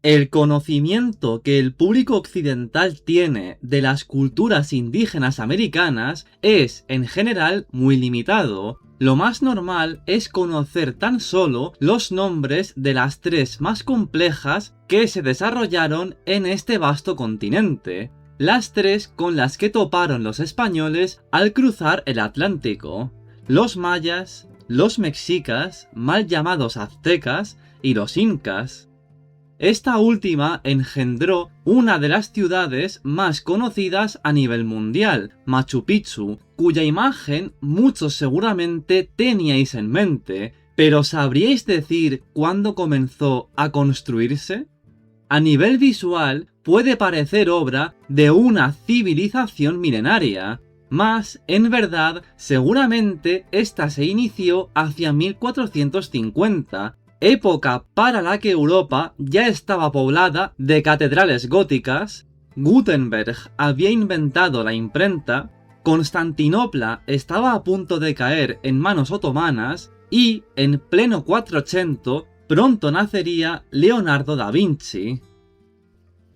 El conocimiento que el público occidental tiene de las culturas indígenas americanas es, en general, muy limitado. Lo más normal es conocer tan solo los nombres de las tres más complejas que se desarrollaron en este vasto continente, las tres con las que toparon los españoles al cruzar el Atlántico: los mayas, los mexicas, mal llamados aztecas, y los incas. Esta última engendró una de las ciudades más conocidas a nivel mundial, Machu Picchu, cuya imagen muchos seguramente teníais en mente, pero ¿sabríais decir cuándo comenzó a construirse? A nivel visual puede parecer obra de una civilización milenaria, mas en verdad seguramente esta se inició hacia 1450, época para la que Europa ya estaba poblada de catedrales góticas. Gutenberg había inventado la imprenta, Constantinopla estaba a punto de caer en manos otomanas y, en pleno 480, pronto nacería Leonardo da Vinci.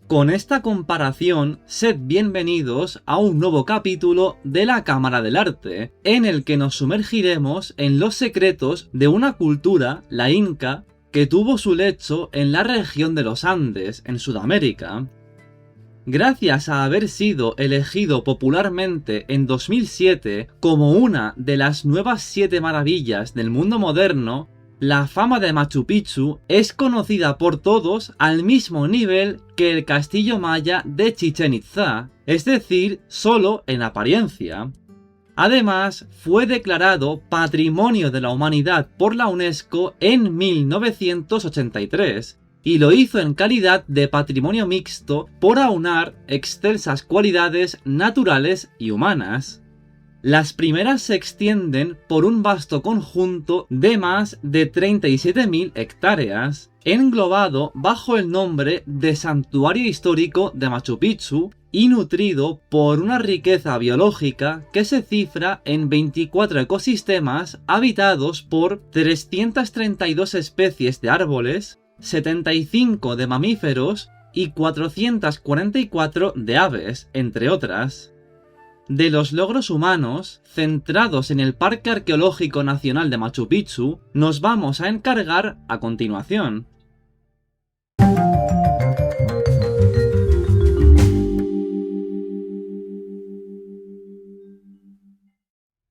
Con esta comparación, sed bienvenidos a un nuevo capítulo de la Cámara del Arte, en el que nos sumergiremos en los secretos de una cultura, la inca, que tuvo su lecho en la región de los Andes, en Sudamérica. Gracias a haber sido elegido popularmente en 2007 como una de las nuevas 7 maravillas del mundo moderno, la fama de Machu Picchu es conocida por todos al mismo nivel que el castillo maya de Chichén Itzá, es decir, solo en apariencia. Además, fue declarado Patrimonio de la Humanidad por la UNESCO en 1983, y lo hizo en calidad de patrimonio mixto por aunar excelsas cualidades naturales y humanas. Las primeras se extienden por un vasto conjunto de más de 37.000 hectáreas, englobado bajo el nombre de Santuario Histórico de Machu Picchu y nutrido por una riqueza biológica que se cifra en 24 ecosistemas habitados por 332 especies de árboles, 75 de mamíferos y 444 de aves, entre otras. De los logros humanos, centrados en el Parque Arqueológico Nacional de Machu Picchu, nos vamos a encargar a continuación.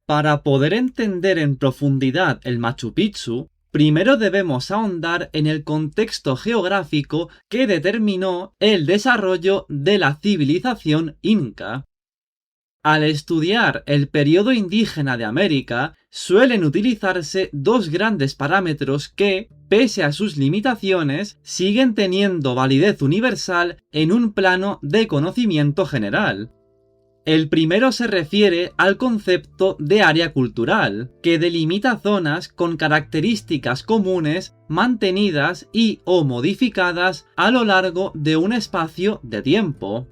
Para poder entender en profundidad el Machu Picchu, primero debemos ahondar en el contexto geográfico que determinó el desarrollo de la civilización inca. Al estudiar el periodo indígena de América, suelen utilizarse dos grandes parámetros que, pese a sus limitaciones, siguen teniendo validez universal en un plano de conocimiento general. El primero se refiere al concepto de área cultural, que delimita zonas con características comunes mantenidas y o modificadas a lo largo de un espacio de tiempo.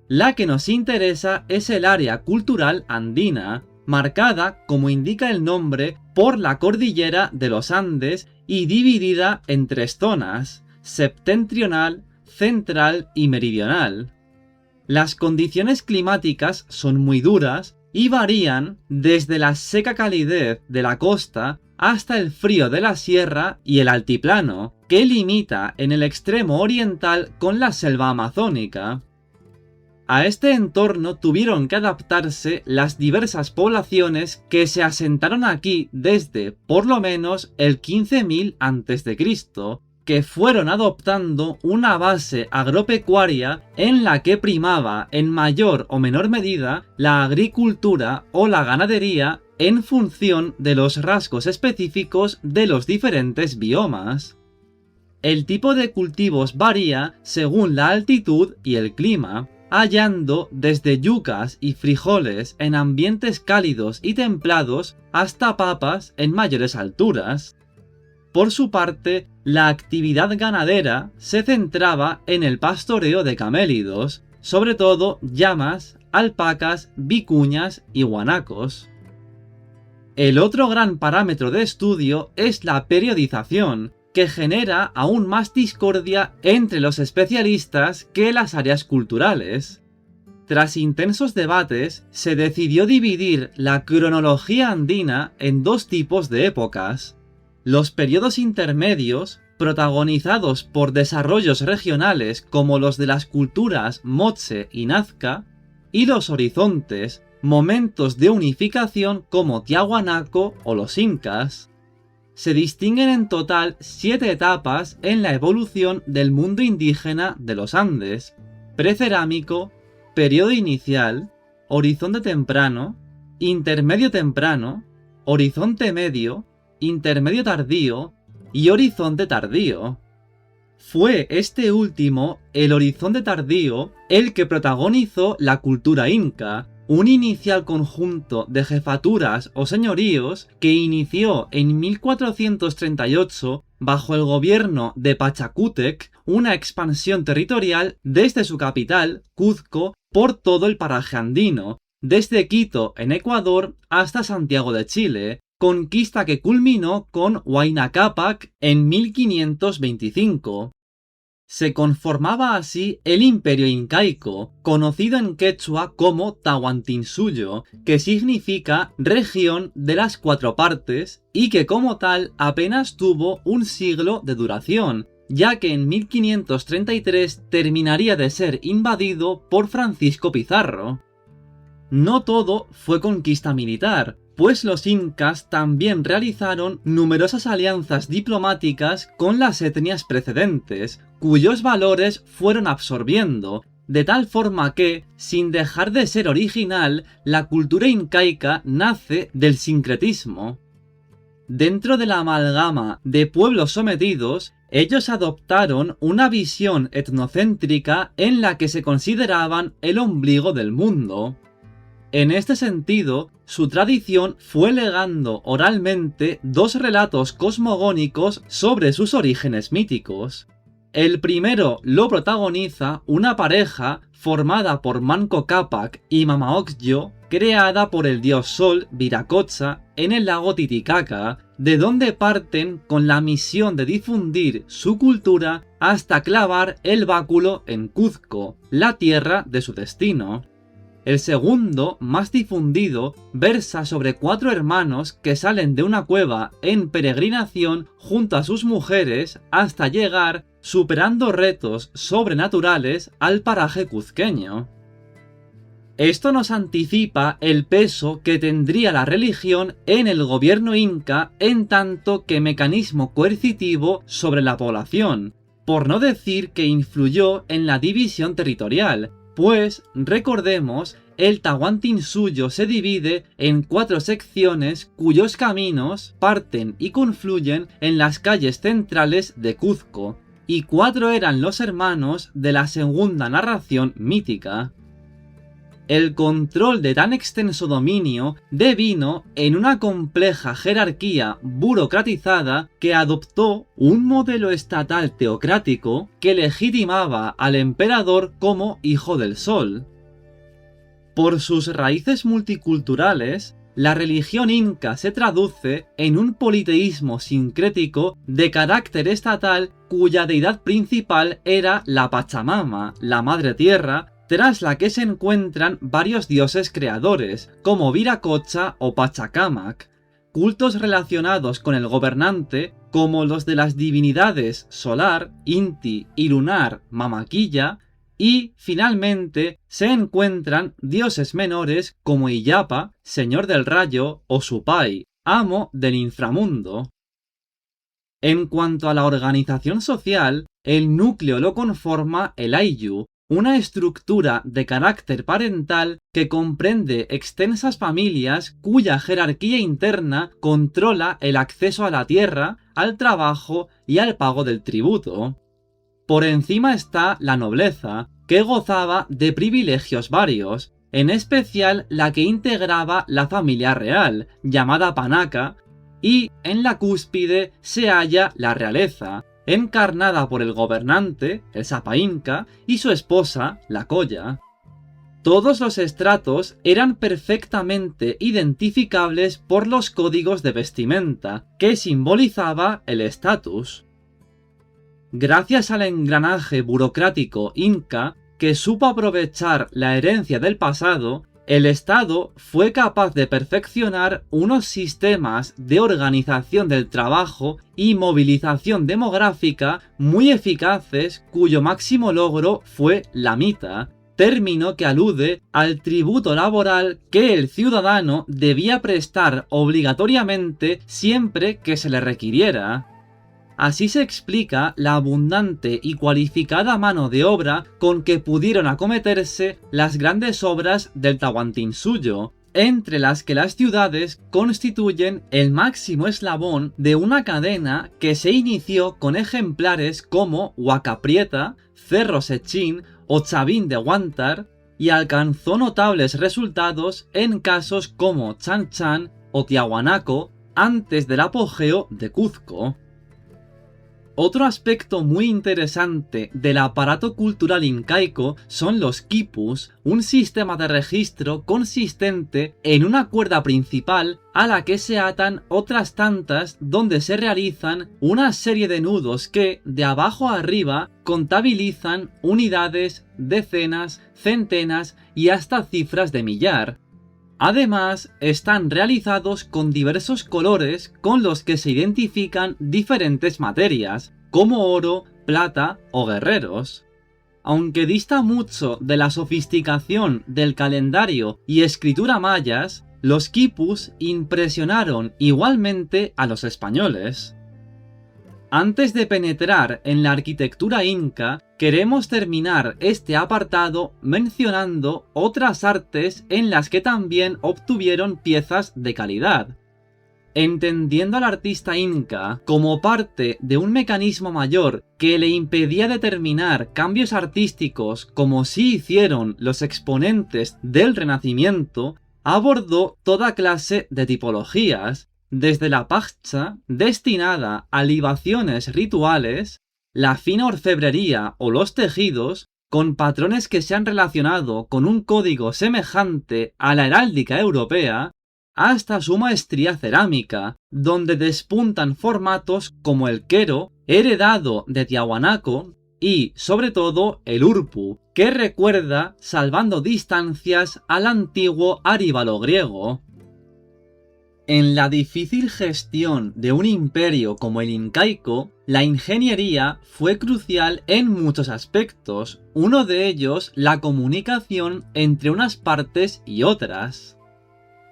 La que nos interesa es el área cultural andina, marcada, como indica el nombre, por la cordillera de los Andes y dividida en 3 zonas: septentrional, central y meridional. Las condiciones climáticas son muy duras y varían desde la seca calidez de la costa hasta el frío de la sierra y el altiplano, que limita en el extremo oriental con la selva amazónica. A este entorno tuvieron que adaptarse las diversas poblaciones que se asentaron aquí desde, por lo menos, el 15.000 a.C., que fueron adoptando una base agropecuaria en la que primaba en mayor o menor medida la agricultura o la ganadería en función de los rasgos específicos de los diferentes biomas. El tipo de cultivos varía según la altitud y el clima, hallando desde yucas y frijoles en ambientes cálidos y templados hasta papas en mayores alturas. Por su parte, la actividad ganadera se centraba en el pastoreo de camélidos, sobre todo llamas, alpacas, vicuñas y guanacos. El otro gran parámetro de estudio es la periodización, que genera aún más discordia entre los especialistas que las áreas culturales. Tras intensos debates, se decidió dividir la cronología andina en dos tipos de épocas: los periodos intermedios, protagonizados por desarrollos regionales como los de las culturas Moche y Nazca, y los horizontes, momentos de unificación como Tiahuanaco o los Incas. Se distinguen en total 7 etapas en la evolución del mundo indígena de los Andes: precerámico, periodo inicial, horizonte temprano, intermedio temprano, horizonte medio, intermedio tardío y horizonte tardío. Fue este último, el horizonte tardío, el que protagonizó la cultura inca, un inicial conjunto de jefaturas o señoríos que inició en 1438 bajo el gobierno de Pachacútec una expansión territorial desde su capital, Cuzco, por todo el paraje andino, desde Quito en Ecuador hasta Santiago de Chile, conquista que culminó con Huayna Cápac en 1525. Se conformaba así el imperio incaico, conocido en quechua como Tahuantinsuyo, que significa región de las 4 partes, y que como tal apenas tuvo un siglo de duración, ya que en 1533 terminaría de ser invadido por Francisco Pizarro. No todo fue conquista militar, pues los incas también realizaron numerosas alianzas diplomáticas con las etnias precedentes, cuyos valores fueron absorbiendo, de tal forma que, sin dejar de ser original, la cultura incaica nace del sincretismo. Dentro de la amalgama de pueblos sometidos, ellos adoptaron una visión etnocéntrica en la que se consideraban el ombligo del mundo. En este sentido, su tradición fue legando oralmente 2 relatos cosmogónicos sobre sus orígenes míticos. El primero lo protagoniza una pareja formada por Manco Cápac y Mamaocllo, creada por el dios Sol Viracocha en el lago Titicaca, de donde parten con la misión de difundir su cultura hasta clavar el báculo en Cuzco, la tierra de su destino. El segundo, más difundido, versa sobre 4 hermanos que salen de una cueva en peregrinación junto a sus mujeres hasta llegar, superando retos sobrenaturales, al paraje cuzqueño. Esto nos anticipa el peso que tendría la religión en el gobierno inca en tanto que mecanismo coercitivo sobre la población, por no decir que influyó en la división territorial, pues, recordemos, el Tahuantinsuyo se divide en 4 secciones cuyos caminos parten y confluyen en las calles centrales de Cuzco, y 4 eran los hermanos de la segunda narración mítica. El control de tan extenso dominio devino en una compleja jerarquía burocratizada que adoptó un modelo estatal teocrático que legitimaba al emperador como hijo del sol. Por sus raíces multiculturales, la religión inca se traduce en un politeísmo sincrético de carácter estatal cuya deidad principal era la Pachamama, la Madre Tierra, tras la que se encuentran varios dioses creadores, como Viracocha o Pachacamac, cultos relacionados con el gobernante, como los de las divinidades solar, Inti, y lunar, Mamaquilla, y, finalmente, se encuentran dioses menores como Illapa, señor del rayo, o Supai, amo del inframundo. En cuanto a la organización social, el núcleo lo conforma el Ayllu, una estructura de carácter parental que comprende extensas familias cuya jerarquía interna controla el acceso a la tierra, al trabajo y al pago del tributo. Por encima está la nobleza, que gozaba de privilegios varios, en especial la que integraba la familia real, llamada Panaca, y en la cúspide se halla la realeza, encarnada por el gobernante, el Sapa Inca, y su esposa, la Colla. Todos los estratos eran perfectamente identificables por los códigos de vestimenta, que simbolizaba el estatus. Gracias al engranaje burocrático inca, que supo aprovechar la herencia del pasado, el Estado fue capaz de perfeccionar unos sistemas de organización del trabajo y movilización demográfica muy eficaces, cuyo máximo logro fue la mita, término que alude al tributo laboral que el ciudadano debía prestar obligatoriamente siempre que se le requiriera. Así se explica la abundante y cualificada mano de obra con que pudieron acometerse las grandes obras del Tahuantinsuyo, entre las que las ciudades constituyen el máximo eslabón de una cadena que se inició con ejemplares como Huaca Prieta, Cerro Sechín o Chavín de Huántar, y alcanzó notables resultados en casos como Chan Chan o Tiahuanaco antes del apogeo de Cuzco. Otro aspecto muy interesante del aparato cultural incaico son los quipus, un sistema de registro consistente en una cuerda principal a la que se atan otras tantas donde se realizan una serie de nudos que, de abajo a arriba, contabilizan unidades, decenas, centenas y hasta cifras de millar. Además, están realizados con diversos colores con los que se identifican diferentes materias, como oro, plata o guerreros. Aunque dista mucho de la sofisticación del calendario y escritura mayas, los quipus impresionaron igualmente a los españoles. Antes de penetrar en la arquitectura inca, queremos terminar este apartado mencionando otras artes en las que también obtuvieron piezas de calidad. Entendiendo al artista inca como parte de un mecanismo mayor que le impedía determinar cambios artísticos como sí hicieron los exponentes del Renacimiento, abordó toda clase de tipologías, desde la pachtza, destinada a libaciones rituales, la fina orfebrería o los tejidos, con patrones que se han relacionado con un código semejante a la heráldica europea, hasta su maestría cerámica, donde despuntan formatos como el quero, heredado de Tiahuanaco, y, sobre todo, el urpu, que recuerda, salvando distancias, al antiguo aríbalo griego. En la difícil gestión de un imperio como el incaico, la ingeniería fue crucial en muchos aspectos, uno de ellos la comunicación entre unas partes y otras.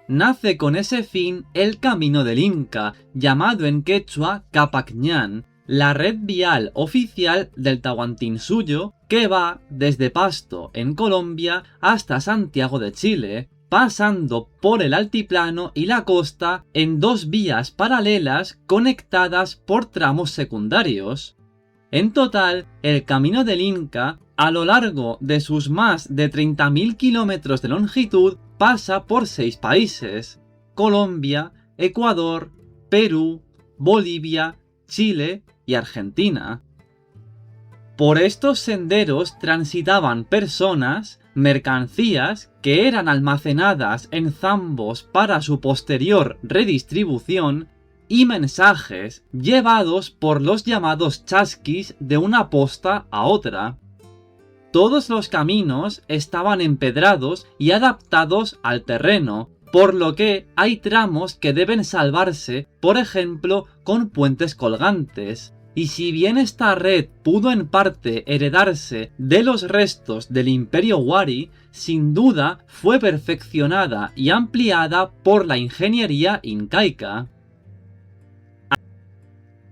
Nace con ese fin el Camino del Inca, llamado en quechua Capacñán, la red vial oficial del Tahuantinsuyo que va desde Pasto, en Colombia, hasta Santiago de Chile, pasando por el altiplano y la costa en dos vías paralelas conectadas por tramos secundarios. En total, el Camino del Inca, a lo largo de sus más de 30.000 kilómetros de longitud, pasa por 6 países: Colombia, Ecuador, Perú, Bolivia, Chile y Argentina. Por estos senderos transitaban personas, mercancías que eran almacenadas en zambos para su posterior redistribución y mensajes llevados por los llamados chasquis de una posta a otra. Todos los caminos estaban empedrados y adaptados al terreno, por lo que hay tramos que deben salvarse, por ejemplo, con puentes colgantes. Y si bien esta red pudo en parte heredarse de los restos del Imperio Wari, sin duda fue perfeccionada y ampliada por la ingeniería incaica.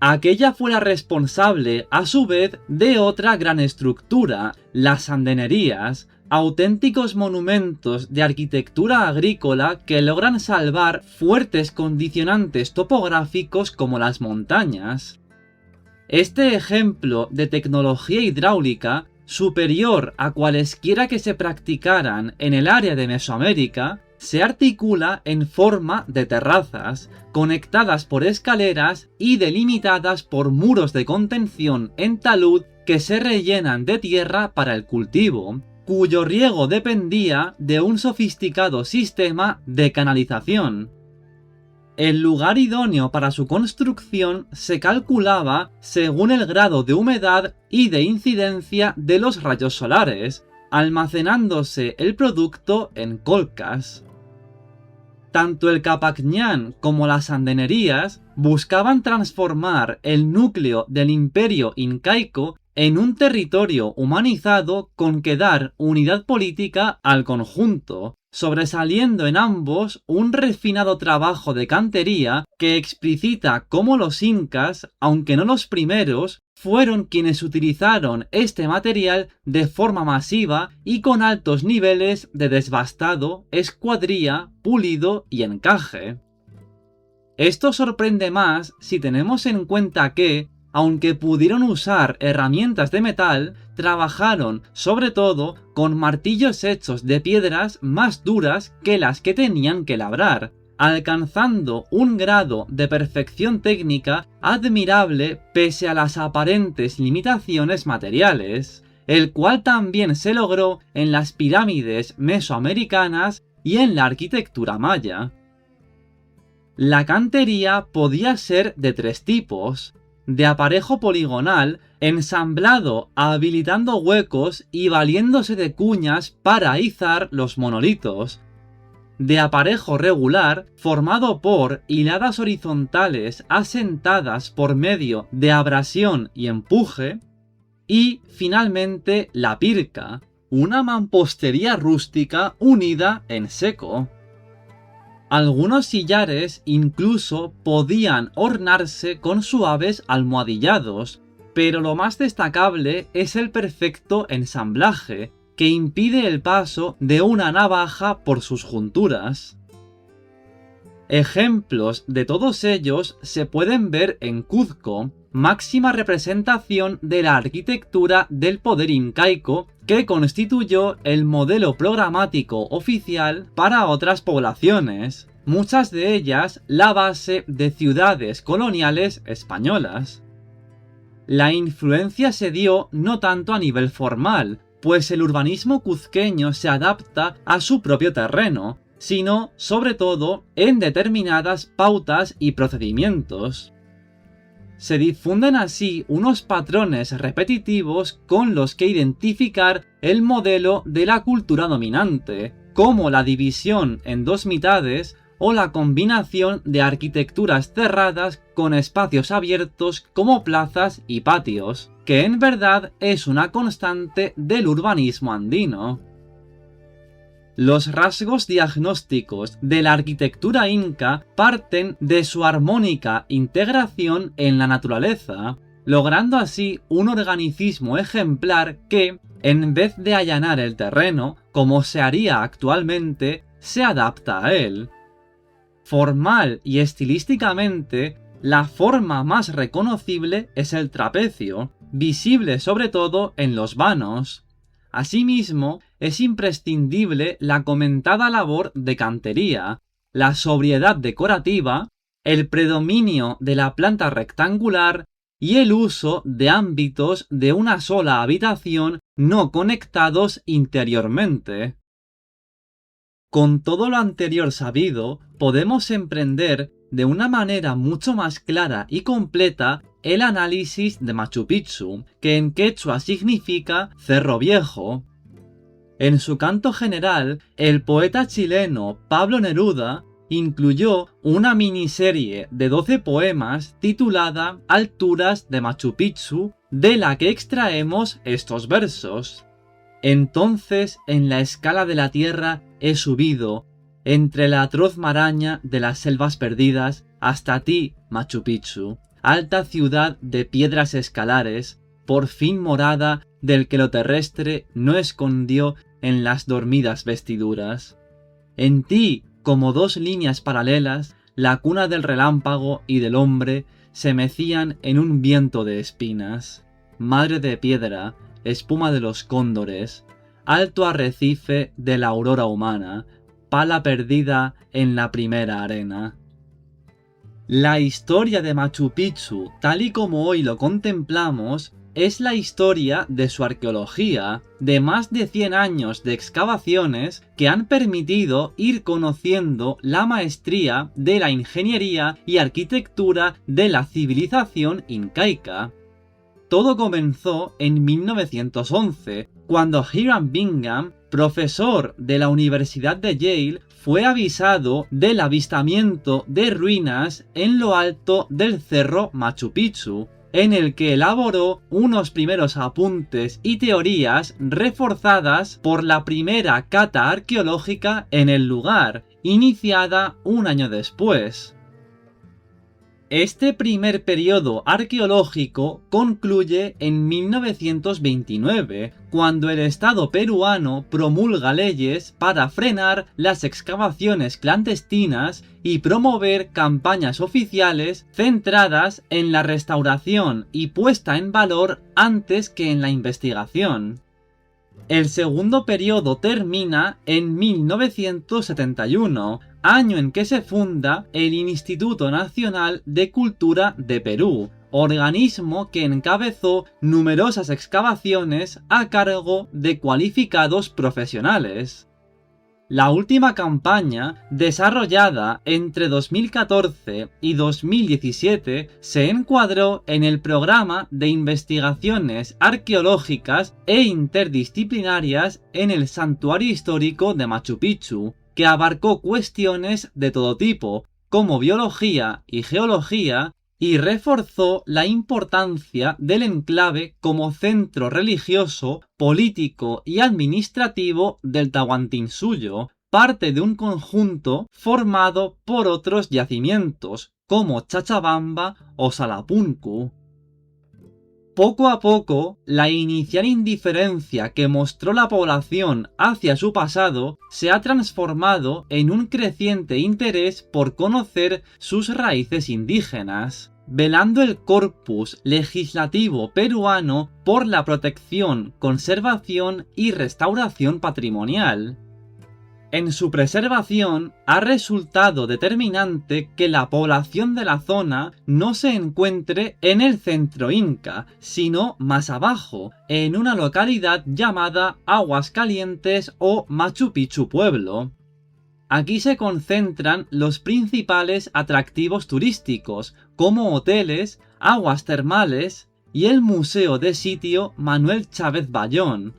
Aquella fue la responsable, a su vez, de otra gran estructura, las andenerías, auténticos monumentos de arquitectura agrícola que logran salvar fuertes condicionantes topográficos como las montañas. Este ejemplo de tecnología hidráulica, superior a cualesquiera que se practicaran en el área de Mesoamérica, se articula en forma de terrazas, conectadas por escaleras y delimitadas por muros de contención en talud que se rellenan de tierra para el cultivo, cuyo riego dependía de un sofisticado sistema de canalización. El lugar idóneo para su construcción se calculaba según el grado de humedad y de incidencia de los rayos solares, almacenándose el producto en colcas. Tanto el Capacñán como las andenerías buscaban transformar el núcleo del imperio incaico en un territorio humanizado con que dar unidad política al conjunto, sobresaliendo en ambos un refinado trabajo de cantería que explicita cómo los incas, aunque no los primeros, fueron quienes utilizaron este material de forma masiva y con altos niveles de desbastado, escuadría, pulido y encaje. Esto sorprende más si tenemos en cuenta que, aunque pudieron usar herramientas de metal, trabajaron sobre todo con martillos hechos de piedras más duras que las que tenían que labrar, alcanzando un grado de perfección técnica admirable pese a las aparentes limitaciones materiales, el cual también se logró en las pirámides mesoamericanas y en la arquitectura maya. La cantería podía ser de tres tipos: de aparejo poligonal, ensamblado habilitando huecos y valiéndose de cuñas para izar los monolitos; de aparejo regular, formado por hiladas horizontales asentadas por medio de abrasión y empuje; y, finalmente, la pirca, una mampostería rústica unida en seco. Algunos sillares incluso podían ornarse con suaves almohadillados, pero lo más destacable es el perfecto ensamblaje, que impide el paso de una navaja por sus junturas. Ejemplos de todos ellos se pueden ver en Cuzco, máxima representación de la arquitectura del poder incaico, que constituyó el modelo programático oficial para otras poblaciones, muchas de ellas la base de ciudades coloniales españolas. La influencia se dio no tanto a nivel formal, pues el urbanismo cuzqueño se adapta a su propio terreno, sino, sobre todo, en determinadas pautas y procedimientos. Se difunden así unos patrones repetitivos con los que identificar el modelo de la cultura dominante, como la división en dos mitades o la combinación de arquitecturas cerradas con espacios abiertos como plazas y patios, que en verdad es una constante del urbanismo andino. Los rasgos diagnósticos de la arquitectura inca parten de su armónica integración en la naturaleza, logrando así un organicismo ejemplar que, en vez de allanar el terreno, como se haría actualmente, se adapta a él. Formal y estilísticamente, la forma más reconocible es el trapecio, visible sobre todo en los vanos. Asimismo, es imprescindible la comentada labor de cantería, la sobriedad decorativa, el predominio de la planta rectangular y el uso de ámbitos de una sola habitación no conectados interiormente. Con todo lo anterior sabido, podemos emprender de una manera mucho más clara y completa el análisis de Machu Picchu, que en quechua significa Cerro Viejo. En su canto general, el poeta chileno Pablo Neruda incluyó una miniserie de 12 poemas titulada Alturas de Machu Picchu, de la que extraemos estos versos. Entonces en la escala de la tierra he subido, entre la atroz maraña de las selvas perdidas, hasta ti, Machu Picchu, alta ciudad de piedras escalares, por fin morada del que lo terrestre no escondió en las dormidas vestiduras. En ti, como dos líneas paralelas, la cuna del relámpago y del hombre se mecían en un viento de espinas. Madre de piedra, espuma de los cóndores, alto arrecife de la aurora humana, pala perdida en la primera arena. La historia de Machu Picchu, tal y como hoy lo contemplamos, es la historia de su arqueología, de más de 100 años de excavaciones que han permitido ir conociendo la maestría de la ingeniería y arquitectura de la civilización incaica. Todo comenzó en 1911, cuando Hiram Bingham, profesor de la Universidad de Yale, fue avisado del avistamiento de ruinas en lo alto del cerro Machu Picchu, en el que elaboró unos primeros apuntes y teorías reforzadas por la primera cata arqueológica en el lugar, iniciada un año después. Este primer periodo arqueológico concluye en 1929, cuando el Estado peruano promulga leyes para frenar las excavaciones clandestinas y promover campañas oficiales centradas en la restauración y puesta en valor antes que en la investigación. El segundo periodo termina en 1971, año en que se funda el Instituto Nacional de Cultura de Perú, organismo que encabezó numerosas excavaciones a cargo de cualificados profesionales. La última campaña, desarrollada entre 2014 y 2017, se encuadró en el programa de investigaciones arqueológicas e interdisciplinarias en el Santuario Histórico de Machu Picchu, que abarcó cuestiones de todo tipo, como biología y geología, y reforzó la importancia del enclave como centro religioso, político y administrativo del Tahuantinsuyo, parte de un conjunto formado por otros yacimientos, como Chalcabamba o Salapunku. Poco a poco, la inicial indiferencia que mostró la población hacia su pasado se ha transformado en un creciente interés por conocer sus raíces indígenas, velando el corpus legislativo peruano por la protección, conservación y restauración patrimonial. En su preservación ha resultado determinante que la población de la zona no se encuentre en el centro inca, sino más abajo, en una localidad llamada Aguascalientes o Machu Picchu Pueblo. Aquí se concentran los principales atractivos turísticos, como hoteles, aguas termales y el Museo de Sitio Manuel Chávez Bayón.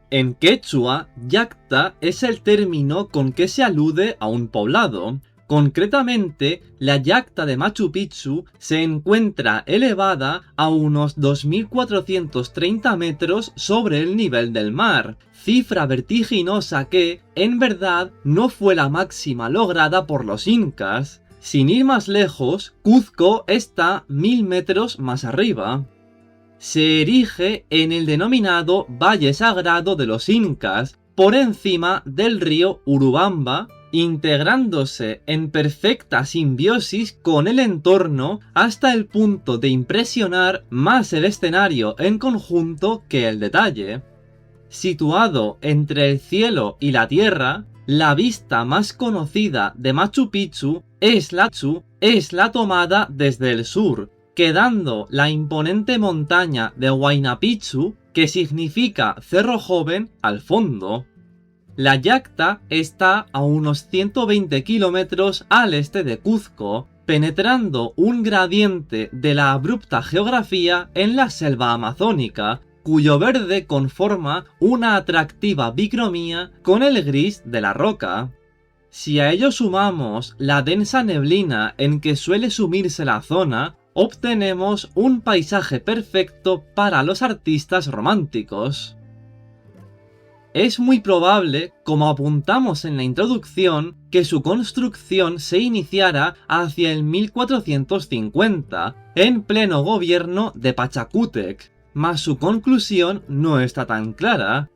En quechua, yacta es el término con que se alude a un poblado. Concretamente, la yacta de Machu Picchu se encuentra elevada a unos 2.430 metros sobre el nivel del mar, cifra vertiginosa que, en verdad, no fue la máxima lograda por los incas. Sin ir más lejos, Cuzco está 1.000 metros más arriba. Se erige en el denominado Valle Sagrado de los Incas, por encima del río Urubamba, integrándose en perfecta simbiosis con el entorno hasta el punto de impresionar más el escenario en conjunto que el detalle. Situado entre el cielo y la tierra, la vista más conocida de Machu Picchu es la tomada desde el sur, quedando la imponente montaña de Huayna Picchu, que significa Cerro Joven, al fondo. La yacta está a unos 120 kilómetros al este de Cuzco, penetrando un gradiente de la abrupta geografía en la selva amazónica, cuyo verde conforma una atractiva bicromía con el gris de la roca. Si a ello sumamos la densa neblina en que suele sumirse la zona, obtenemos un paisaje perfecto para los artistas románticos. Es muy probable, como apuntamos en la introducción, que su construcción se iniciara hacia el 1450, en pleno gobierno de Pachacútec, mas su conclusión no está tan clara.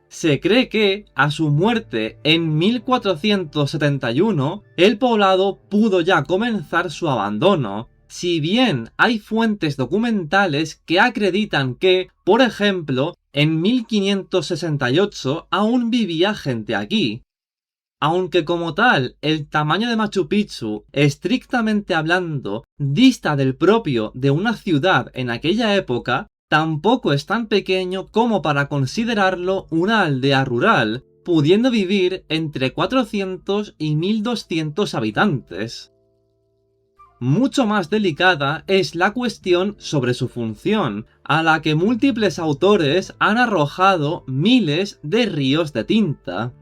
Se cree que, a su muerte en 1471, el poblado pudo ya comenzar su abandono, si bien hay fuentes documentales que acreditan que, por ejemplo, en 1568 aún vivía gente aquí. Aunque como tal, el tamaño de Machu Picchu, estrictamente hablando, dista del propio de una ciudad en aquella época, tampoco es tan pequeño como para considerarlo una aldea rural, pudiendo vivir entre 400 y 1200 habitantes. Mucho más delicada es la cuestión sobre su función, a la que múltiples autores han arrojado miles de ríos de tinta.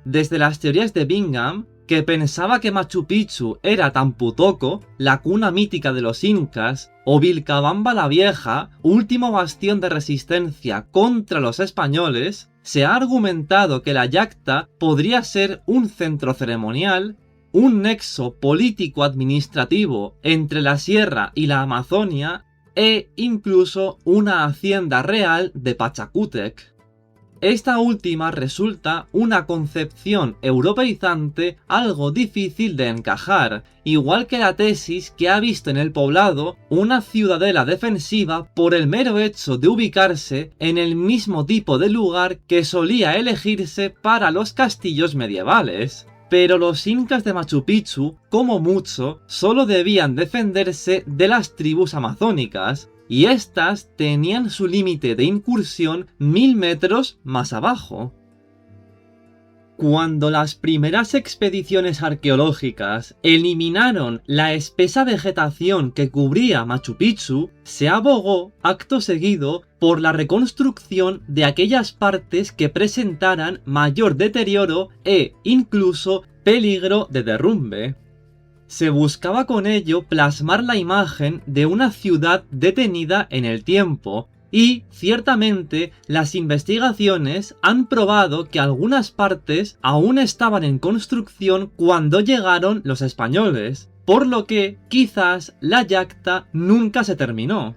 Desde las teorías de Bingham, que pensaba que Machu Picchu era Tampu-Tocco, la cuna mítica de los incas, o Vilcabamba la Vieja, último bastión de resistencia contra los españoles, se ha argumentado que la Yacta podría ser un centro ceremonial, un nexo político-administrativo entre la Sierra y la Amazonia, e incluso una hacienda real de Pachacútec. Esta última resulta una concepción europeizante algo difícil de encajar, igual que la tesis que ha visto en el poblado una ciudadela defensiva por el mero hecho de ubicarse en el mismo tipo de lugar que solía elegirse para los castillos medievales. Pero los incas de Machu Picchu, como mucho, solo debían defenderse de las tribus amazónicas, y estas tenían su límite de incursión 1000 metros más abajo. Cuando las primeras expediciones arqueológicas eliminaron la espesa vegetación que cubría Machu Picchu, se abogó, acto seguido, por la reconstrucción de aquellas partes que presentaran mayor deterioro e, incluso, peligro de derrumbe. Se buscaba con ello plasmar la imagen de una ciudad detenida en el tiempo, y, ciertamente, las investigaciones han probado que algunas partes aún estaban en construcción cuando llegaron los españoles, por lo que, quizás, la Yacta nunca se terminó.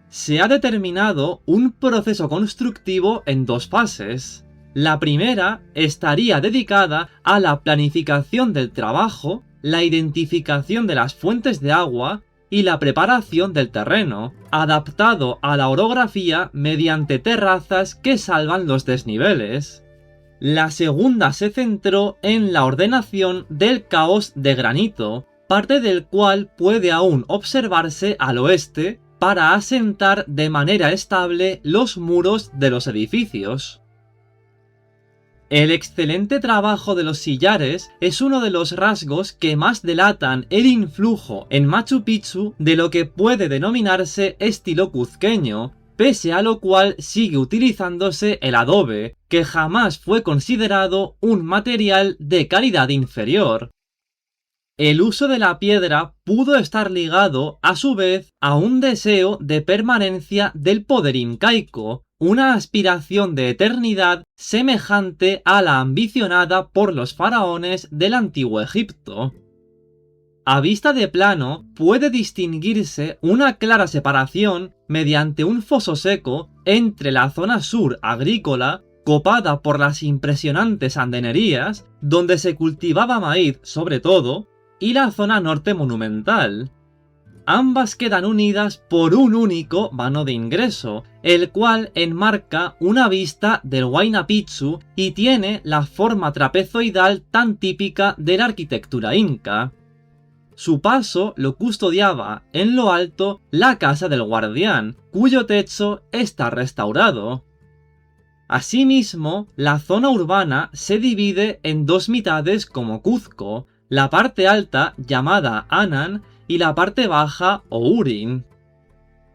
Se ha determinado un proceso constructivo en dos fases. La primera estaría dedicada a la planificación del trabajo, la identificación de las fuentes de agua y la preparación del terreno, adaptado a la orografía mediante terrazas que salvan los desniveles. La segunda se centró en la ordenación del caos de granito, parte del cual puede aún observarse al oeste, para asentar de manera estable los muros de los edificios. El excelente trabajo de los sillares es uno de los rasgos que más delatan el influjo en Machu Picchu de lo que puede denominarse estilo cuzqueño, pese a lo cual sigue utilizándose el adobe, que jamás fue considerado un material de calidad inferior. El uso de la piedra pudo estar ligado, a su vez, a un deseo de permanencia del poder incaico, una aspiración de eternidad semejante a la ambicionada por los faraones del antiguo Egipto. A vista de plano, puede distinguirse una clara separación mediante un foso seco entre la zona sur agrícola, copada por las impresionantes andenerías, donde se cultivaba maíz sobre todo, y la zona norte monumental. Ambas quedan unidas por un único vano de ingreso, el cual enmarca una vista del Huayna Picchu y tiene la forma trapezoidal tan típica de la arquitectura inca. Su paso lo custodiaba en lo alto la Casa del Guardián, cuyo techo está restaurado. Asimismo, la zona urbana se divide en dos mitades como Cuzco, la parte alta llamada Anan y la parte baja o Urin.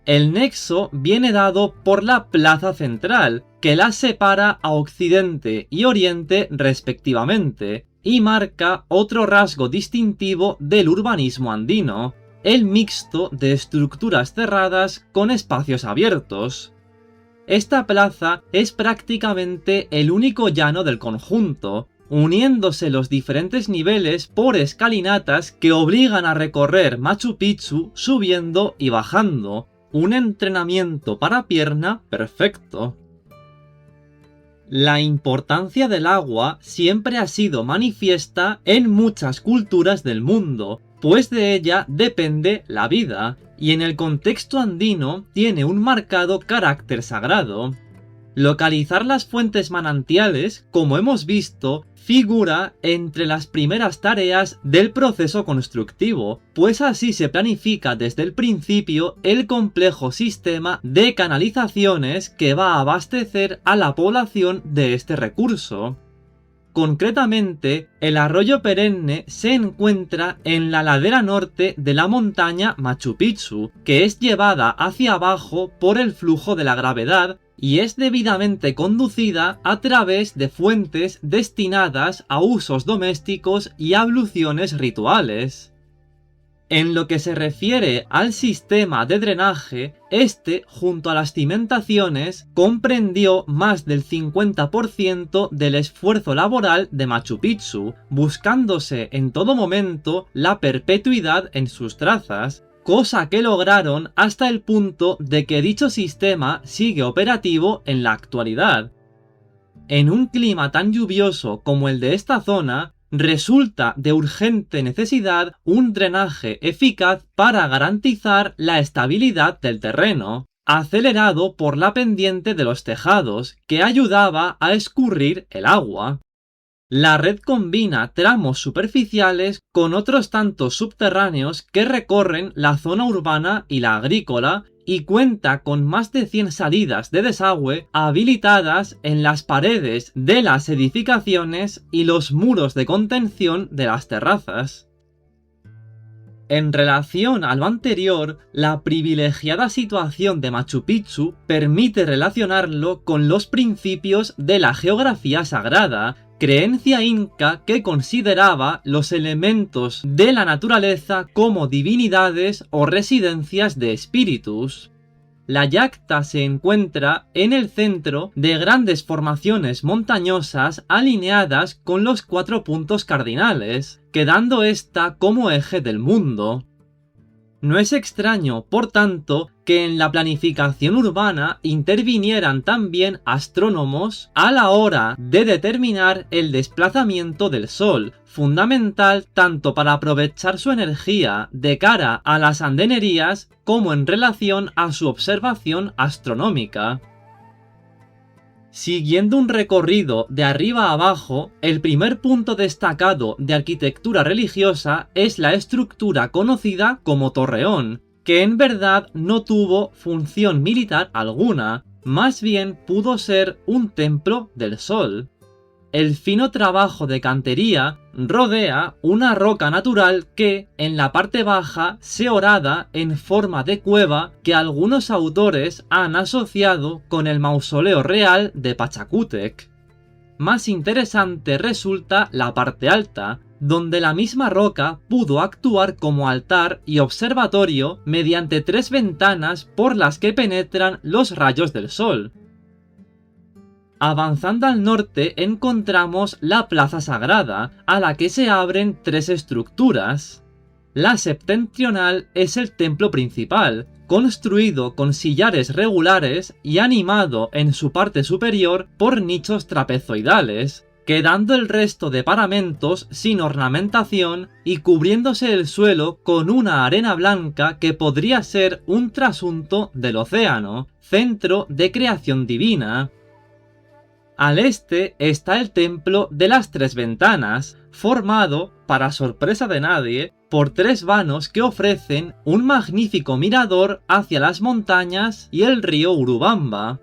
El nexo viene dado por la plaza central, que las separa a occidente y oriente respectivamente, y marca otro rasgo distintivo del urbanismo andino, el mixto de estructuras cerradas con espacios abiertos. Esta plaza es prácticamente el único llano del conjunto, uniéndose los diferentes niveles por escalinatas que obligan a recorrer Machu Picchu subiendo y bajando, un entrenamiento para pierna perfecto. La importancia del agua siempre ha sido manifiesta en muchas culturas del mundo, pues de ella depende la vida, y en el contexto andino tiene un marcado carácter sagrado. Localizar las fuentes manantiales, como hemos visto, figura entre las primeras tareas del proceso constructivo, pues así se planifica desde el principio el complejo sistema de canalizaciones que va a abastecer a la población de este recurso. Concretamente, el arroyo perenne se encuentra en la ladera norte de la montaña Machu Picchu, que es llevada hacia abajo por el flujo de la gravedad y es debidamente conducida a través de fuentes destinadas a usos domésticos y abluciones rituales. En lo que se refiere al sistema de drenaje, este, junto a las cimentaciones, comprendió más del 50% del esfuerzo laboral de Machu Picchu, buscándose en todo momento la perpetuidad en sus trazas, cosa que lograron hasta el punto de que dicho sistema sigue operativo en la actualidad. En un clima tan lluvioso como el de esta zona, resulta de urgente necesidad un drenaje eficaz para garantizar la estabilidad del terreno, acelerado por la pendiente de los tejados, que ayudaba a escurrir el agua. La red combina tramos superficiales con otros tantos subterráneos que recorren la zona urbana y la agrícola, y cuenta con más de 100 salidas de desagüe habilitadas en las paredes de las edificaciones y los muros de contención de las terrazas. En relación a lo anterior, la privilegiada situación de Machu Picchu permite relacionarlo con los principios de la geografía sagrada, creencia inca que consideraba los elementos de la naturaleza como divinidades o residencias de espíritus. La Yacta se encuentra en el centro de grandes formaciones montañosas alineadas con los 4 puntos cardinales, quedando esta como eje del mundo. No es extraño, por tanto, que en la planificación urbana intervinieran también astrónomos a la hora de determinar el desplazamiento del Sol, fundamental tanto para aprovechar su energía de cara a las andenerías como en relación a su observación astronómica. Siguiendo un recorrido de arriba a abajo, el primer punto destacado de arquitectura religiosa es la estructura conocida como Torreón, que en verdad no tuvo función militar alguna, más bien pudo ser un templo del sol. El fino trabajo de cantería rodea una roca natural que, en la parte baja, se horada en forma de cueva que algunos autores han asociado con el mausoleo real de Pachacútec. Más interesante resulta la parte alta, donde la misma roca pudo actuar como altar y observatorio mediante 3 ventanas por las que penetran los rayos del sol. Avanzando al norte encontramos la Plaza Sagrada, a la que se abren 3 estructuras. La septentrional es el templo principal, construido con sillares regulares y animado en su parte superior por nichos trapezoidales, quedando el resto de paramentos sin ornamentación y cubriéndose el suelo con una arena blanca que podría ser un trasunto del océano, centro de creación divina. Al este está el templo de las 3 ventanas, formado, para sorpresa de nadie, por 3 vanos que ofrecen un magnífico mirador hacia las montañas y el río Urubamba.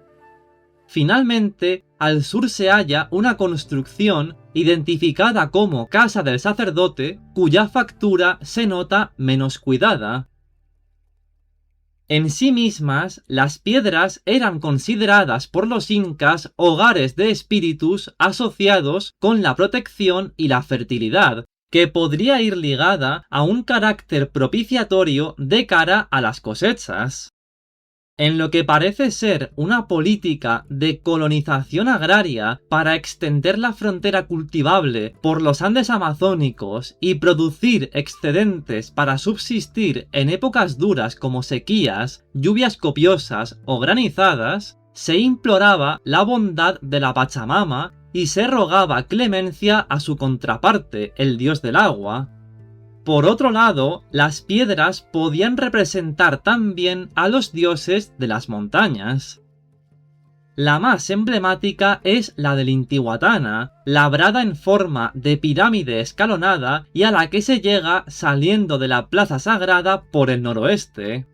Finalmente, al sur se halla una construcción identificada como Casa del Sacerdote, cuya factura se nota menos cuidada. En sí mismas, las piedras eran consideradas por los incas hogares de espíritus asociados con la protección y la fertilidad, que podría ir ligada a un carácter propiciatorio de cara a las cosechas. En lo que parece ser una política de colonización agraria para extender la frontera cultivable por los Andes amazónicos y producir excedentes para subsistir en épocas duras como sequías, lluvias copiosas o granizadas, se imploraba la bondad de la Pachamama y se rogaba clemencia a su contraparte, el dios del agua. Por otro lado, las piedras podían representar también a los dioses de las montañas. La más emblemática es la del Intihuatana, labrada en forma de pirámide escalonada y a la que se llega saliendo de la plaza sagrada por el noroeste.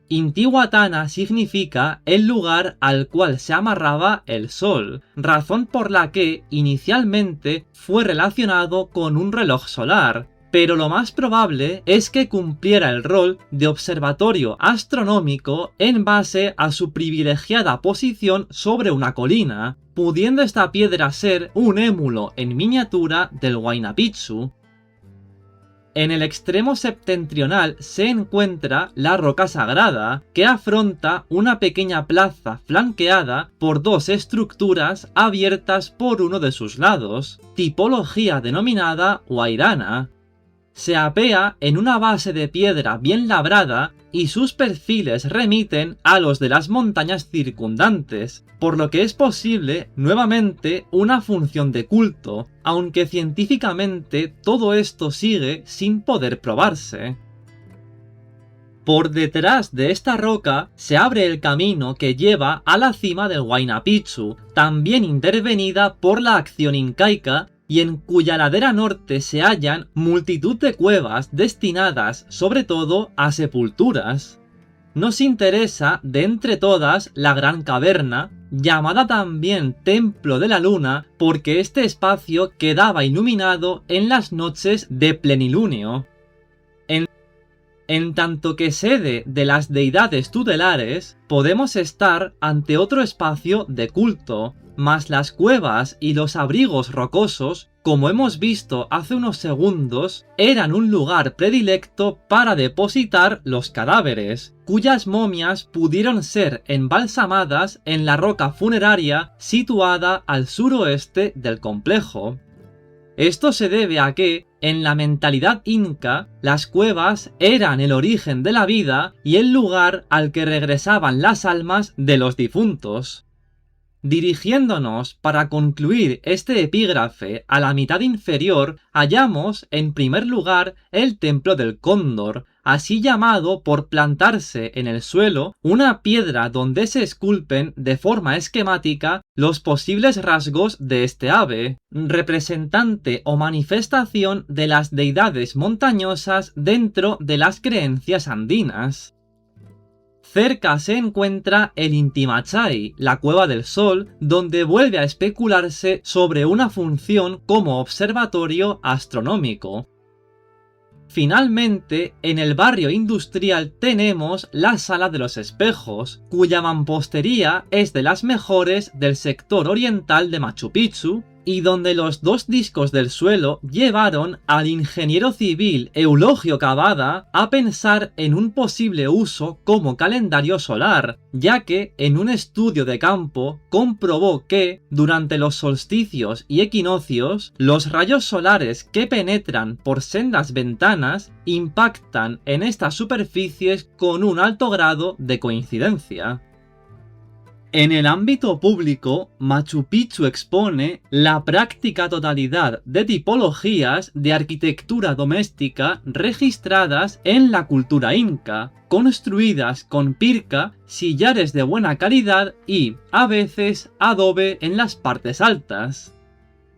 Intihuatana significa el lugar al cual se amarraba el sol, razón por la que inicialmente fue relacionado con un reloj solar, pero lo más probable es que cumpliera el rol de observatorio astronómico en base a su privilegiada posición sobre una colina, pudiendo esta piedra ser un émulo en miniatura del Huayna Picchu. En el extremo septentrional se encuentra la Roca Sagrada, que afronta una pequeña plaza flanqueada por dos estructuras abiertas por uno de sus lados, tipología denominada Huayrana. Se apea en una base de piedra bien labrada y sus perfiles remiten a los de las montañas circundantes, por lo que es posible nuevamente una función de culto, aunque científicamente todo esto sigue sin poder probarse. Por detrás de esta roca se abre el camino que lleva a la cima del Huayna Picchu, también intervenida por la acción incaica, y en cuya ladera norte se hallan multitud de cuevas destinadas sobre todo a sepulturas. Nos interesa de entre todas la Gran Caverna, llamada también Templo de la Luna porque este espacio quedaba iluminado en las noches de plenilunio. En tanto que sede de las deidades tutelares, podemos estar ante otro espacio de culto, mas las cuevas y los abrigos rocosos, como hemos visto hace unos segundos, eran un lugar predilecto para depositar los cadáveres, cuyas momias pudieron ser embalsamadas en la roca funeraria situada al suroeste del complejo. Esto se debe a que, en la mentalidad inca, las cuevas eran el origen de la vida y el lugar al que regresaban las almas de los difuntos. Dirigiéndonos para concluir este epígrafe a la mitad inferior, hallamos en primer lugar el Templo del Cóndor, así llamado por plantarse en el suelo una piedra donde se esculpen de forma esquemática los posibles rasgos de este ave, representante o manifestación de las deidades montañosas dentro de las creencias andinas. Cerca se encuentra el Inti Machai, la Cueva del Sol, donde vuelve a especularse sobre una función como observatorio astronómico. Finalmente, en el barrio industrial tenemos la Sala de los Espejos, cuya mampostería es de las mejores del sector oriental de Machu Picchu, y donde los dos discos del suelo llevaron al ingeniero civil Eulogio Cavada a pensar en un posible uso como calendario solar, ya que en un estudio de campo comprobó que, durante los solsticios y equinoccios, los rayos solares que penetran por sendas ventanas impactan en estas superficies con un alto grado de coincidencia. En el ámbito público, Machu Picchu expone la práctica totalidad de tipologías de arquitectura doméstica registradas en la cultura inca, construidas con pirca, sillares de buena calidad y, a veces, adobe en las partes altas.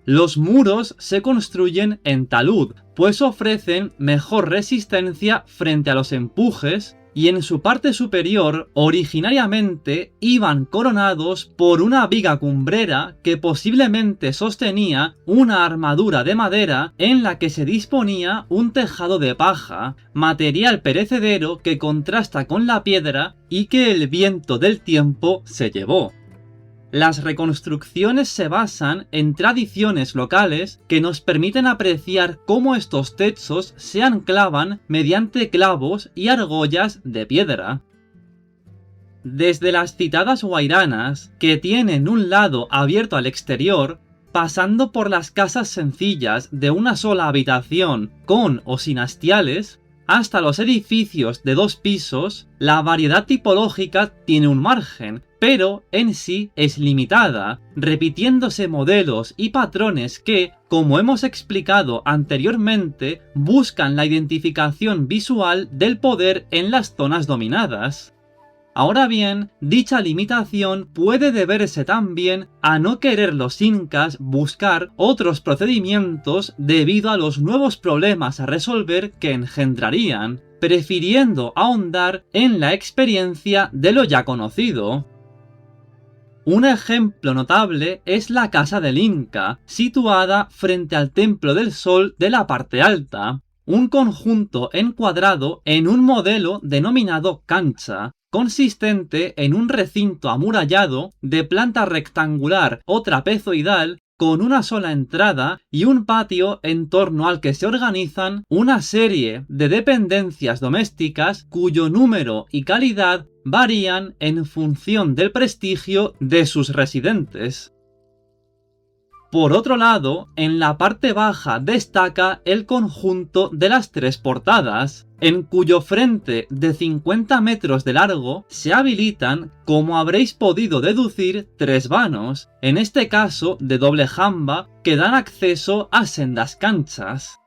Los muros se construyen en talud, pues ofrecen mejor resistencia frente a los empujes, y en su parte superior originariamente iban coronados por una viga cumbrera que posiblemente sostenía una armadura de madera en la que se disponía un tejado de paja, material perecedero que contrasta con la piedra y que el viento del tiempo se llevó. Las reconstrucciones se basan en tradiciones locales que nos permiten apreciar cómo estos techos se anclaban mediante clavos y argollas de piedra. Desde las citadas huayranas, que tienen un lado abierto al exterior, pasando por las casas sencillas de una sola habitación con o sin hastiales, hasta los edificios de 2 pisos, la variedad tipológica tiene un margen, pero en sí es limitada, repitiéndose modelos y patrones que, como hemos explicado anteriormente, buscan la identificación visual del poder en las zonas dominadas. Ahora bien, dicha limitación puede deberse también a no querer los incas buscar otros procedimientos debido a los nuevos problemas a resolver que engendrarían, prefiriendo ahondar en la experiencia de lo ya conocido. Un ejemplo notable es la Casa del Inca, situada frente al Templo del Sol de la parte alta, un conjunto encuadrado en un modelo denominado cancha, consistente en un recinto amurallado de planta rectangular o trapezoidal con una sola entrada y un patio en torno al que se organizan una serie de dependencias domésticas cuyo número y calidad varían en función del prestigio de sus residentes. Por otro lado, en la parte baja destaca el conjunto de las tres portadas, en cuyo frente de 50 metros de largo se habilitan, como habréis podido deducir, tres vanos, en este caso de doble jamba, que dan acceso a sendas canchas.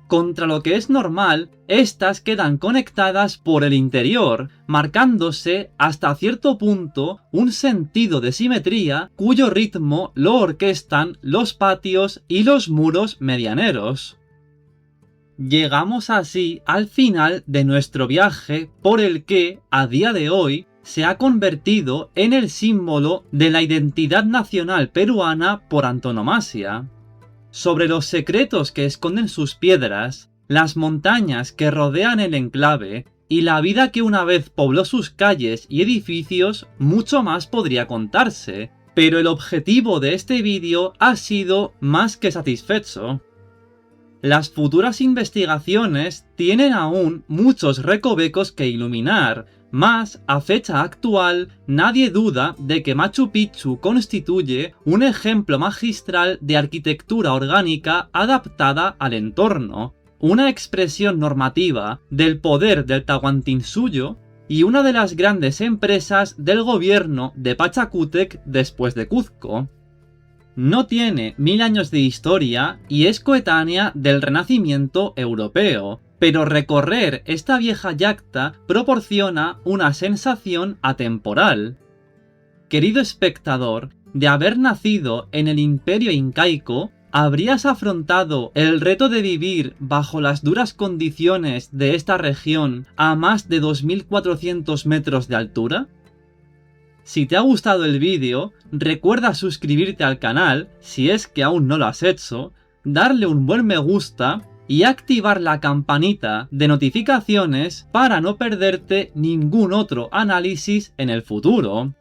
Contra lo que es normal, estas quedan conectadas por el interior, marcándose hasta cierto punto un sentido de simetría cuyo ritmo lo orquestan los patios y los muros medianeros. Llegamos así al final de nuestro viaje por el que, a día de hoy, se ha convertido en el símbolo de la identidad nacional peruana por antonomasia. Sobre los secretos que esconden sus piedras, las montañas que rodean el enclave y la vida que una vez pobló sus calles y edificios, mucho más podría contarse, pero el objetivo de este vídeo ha sido más que satisfecho. Las futuras investigaciones tienen aún muchos recovecos que iluminar, mas a fecha actual nadie duda de que Machu Picchu constituye un ejemplo magistral de arquitectura orgánica adaptada al entorno, una expresión normativa del poder del Tahuantinsuyo y una de las grandes empresas del gobierno de Pachacútec después de Cuzco. No tiene 1000 años de historia y es coetánea del Renacimiento europeo, pero recorrer esta vieja yacta proporciona una sensación atemporal. Querido espectador, de haber nacido en el Imperio Incaico, ¿habrías afrontado el reto de vivir bajo las duras condiciones de esta región a más de 2400 metros de altura? Si te ha gustado el vídeo, recuerda suscribirte al canal, si es que aún no lo has hecho, darle un buen me gusta y activar la campanita de notificaciones para no perderte ningún otro análisis en el futuro.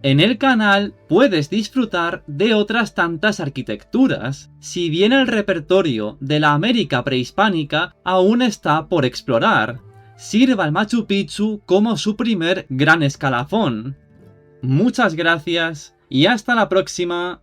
En el canal puedes disfrutar de otras tantas arquitecturas, si bien el repertorio de la América prehispánica aún está por explorar. Sirva el Machu Picchu como su primer gran escalafón. Muchas gracias y hasta la próxima.